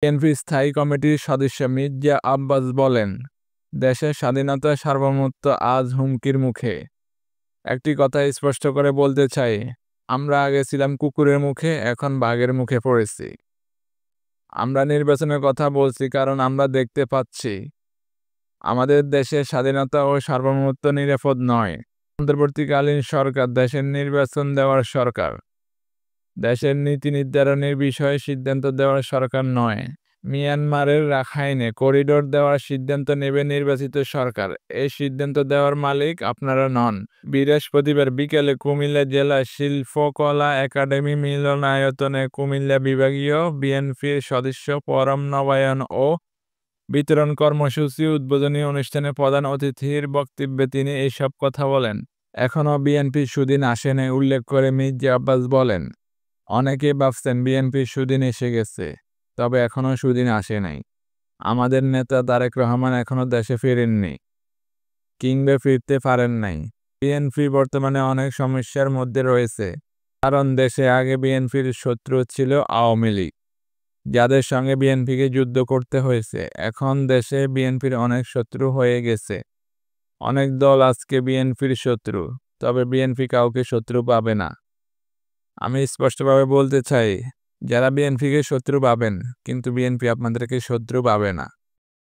BNP স্থায়ী কমিটির সদস্য মির্জা আব্বাস বলেন, দেশের স্বাধীনতা সার্বভৌমত্ব আজ হুমকির মুখে। একটি কথা স্পষ্ট করে বলতে চাই, আমরা আগে ছিলাম কুকুরের মুখে, এখন বাঘের মুখে পড়েছি। আমরা নির্বাচনের কথা বলছি কারণ আমরা দেখতে পাচ্ছি আমাদের দেশের স্বাধীনতা ও সার্বভৌমত্ব নিরাপদ নয়। অন্তর্বর্তীকালীন সরকার দেশের নির্বাচন দেওয়ার সরকার, দেশের নীতি নির্ধারণের বিষয়ে সিদ্ধান্ত দেওয়ার সরকার নয়। মিয়ানমারের রাখাইনে করিডোর দেওয়ার সিদ্ধান্ত নেবে নির্বাচিত সরকার। এই সিদ্ধান্ত দেওয়ার মালিক আপনারা নন। বৃহস্পতিবার বিকেলে কুমিল্লা জেলা শিল্পকলা একাডেমি মিলনায়তনে কুমিল্লা বিভাগীয় বিএনপির সদস্য ফোরাম নবায়ন ও বিতরণ কর্মসূচি উদ্বোধনী অনুষ্ঠানে প্রধান অতিথির বক্তব্যে তিনি এসব কথা বলেন। এখনও বিএনপির সুদিন আসেনি উল্লেখ করে মির্জা আব্বাস বলেন, অনেকে ভাবছেন বিএনপির সুদিন এসে গেছে, তবে এখনও সুদিন আসে নাই। আমাদের নেতা তারেক রহমান এখনও দেশে ফেরেননি কিংবা ফিরতে পারেন নাই। বিএনপি বর্তমানে অনেক সমস্যার মধ্যে রয়েছে, কারণ দেশে আগে বিএনপির শত্রু ছিল আওয়ামী লীগ, যাদের সঙ্গে বিএনপিকে যুদ্ধ করতে হয়েছে। এখন দেশে বিএনপির অনেক শত্রু হয়ে গেছে। অনেক দল আজকে বিএনপির শত্রু, তবে বিএনপি কাউকে শত্রু পাবে না। আমি স্পষ্টভাবে বলতে চাই, যারা বিএনপিকে শত্রু ভাবেন, কিন্তু বিএনপি আপনাদেরকে শত্রু ভাবে না।